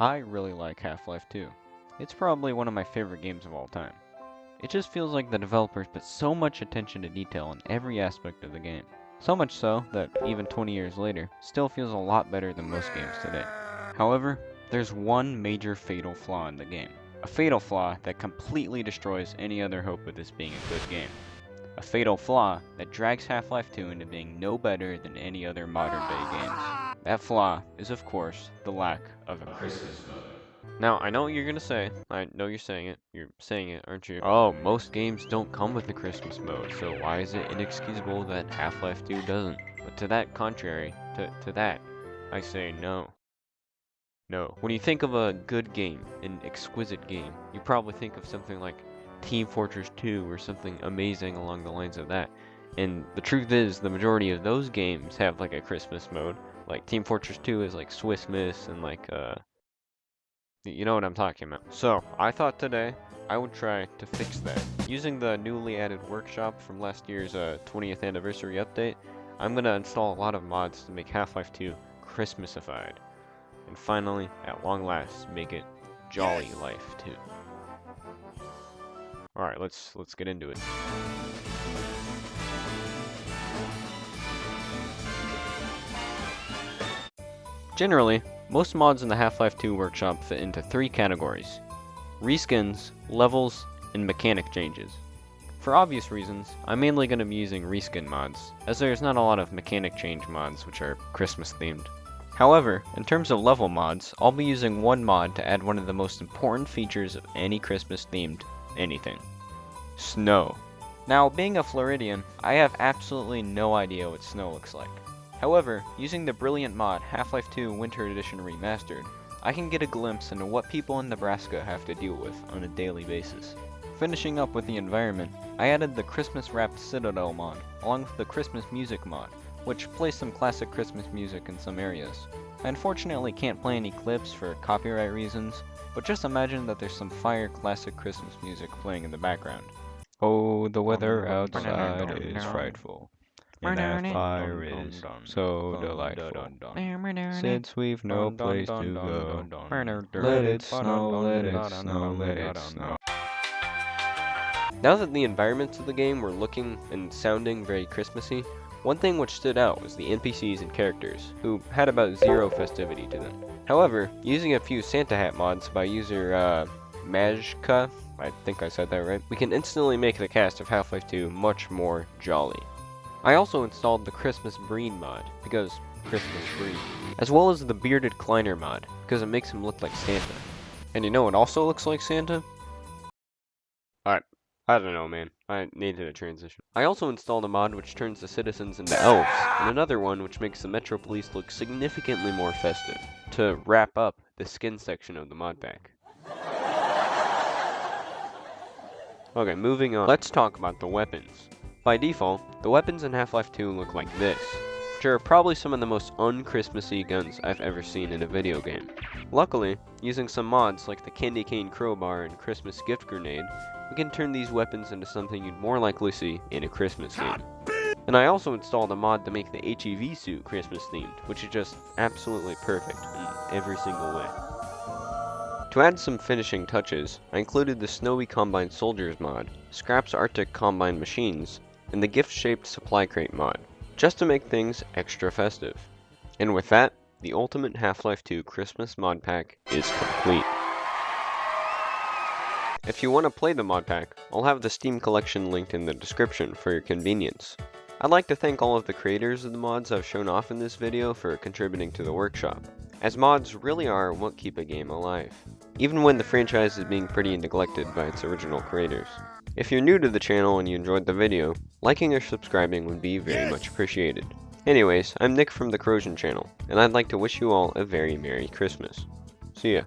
I really like Half-Life 2. It's probably one of my favorite games of all time. It just feels like the developers put so much attention to detail in every aspect of the game. So much so that even 20 years later, still feels a lot better than most games today. However, there's one major fatal flaw in the game. A fatal flaw that completely destroys any other hope of this being a good game. A fatal flaw that drags Half-Life 2 into being no better than any other modern day games. That flaw is, of course, the lack of a Christmas mode. Now, I know what you're gonna say. I know you're saying it. You're saying it, aren't you? Oh, most games don't come with a Christmas mode, so why is it inexcusable that Half-Life 2 doesn't? But to that contrary, to that, I say no. No. When you think of a good game, an exquisite game, you probably think of something like Team Fortress 2 or something amazing along the lines of that. And the truth is, the majority of those games have like a Christmas mode. Like Team Fortress 2 is like Swiss Miss and like you know what I'm talking about. So, I thought today I would try to fix that. Using the newly added workshop from last year's 20th anniversary update, I'm gonna install a lot of mods to make Half-Life 2 Christmasified. And finally, at long last, make it Jolly Life 2. Alright, let's get into it. Generally, most mods in the Half-Life 2 workshop fit into 3 categories: reskins, levels, and mechanic changes. For obvious reasons, I'm mainly going to be using reskin mods, as there's not a lot of mechanic change mods which are Christmas themed. However, in terms of level mods, I'll be using one mod to add one of the most important features of any Christmas themed anything: snow. Now, being a Floridian, I have absolutely no idea what snow looks like. However, using the brilliant mod Half-Life 2 Winter Edition Remastered, I can get a glimpse into what people in Nebraska have to deal with on a daily basis. Finishing up with the environment, I added the Christmas Wrapped Citadel mod, along with the Christmas Music mod, which plays some classic Christmas music in some areas. I unfortunately can't play any clips for copyright reasons, but just imagine that there's some fire classic Christmas music playing in the background. Oh, the weather outside is frightful, and that fire is so delightful. Since we've no place to go, let it snow, let it snow, let it snow. Now that the environments of the game were looking and sounding very Christmassy, one thing which stood out was the NPCs and characters, who had about zero festivity to them. However, using a few Santa Hat mods by user Majka, I think I said that right, we can instantly make the cast of Half-Life 2 much more jolly. I also installed the Christmas Breen mod, because Christmas Breen, as well as the Bearded Kleiner mod, because it makes him look like Santa. And you know what also looks like Santa? I don't know, man. I needed a transition. I also installed a mod which turns the citizens into elves, and another one which makes the Metro Police look significantly more festive, to wrap up the skin section of the mod pack. Okay, moving on. Let's talk about the weapons. By default, the weapons in Half-Life 2 look like this, which are probably some of the most un-Christmassy guns I've ever seen in a video game. Luckily, using some mods like the Candy Cane Crowbar and Christmas Gift Grenade, we can turn these weapons into something you'd more likely see in a Christmas game. And I also installed a mod to make the HEV suit Christmas themed, which is just absolutely perfect in every single way. To add some finishing touches, I included the Snowy Combine Soldiers mod, Scrap's Arctic Combine Machines, and the gift-shaped supply crate mod, just to make things extra festive. And with that, the ultimate Half-Life 2 Christmas mod pack is complete. If you want to play the mod pack, I'll have the Steam collection linked in the description for your convenience. I'd like to thank all of the creators of the mods I've shown off in this video for contributing to the workshop, as mods really are what keep a game alive, even when the franchise is being pretty neglected by its original creators. If you're new to the channel and you enjoyed the video, liking or subscribing would be very much appreciated. Anyways, I'm Nick from the Corrosion channel, and I'd like to wish you all a very Merry Christmas. See ya.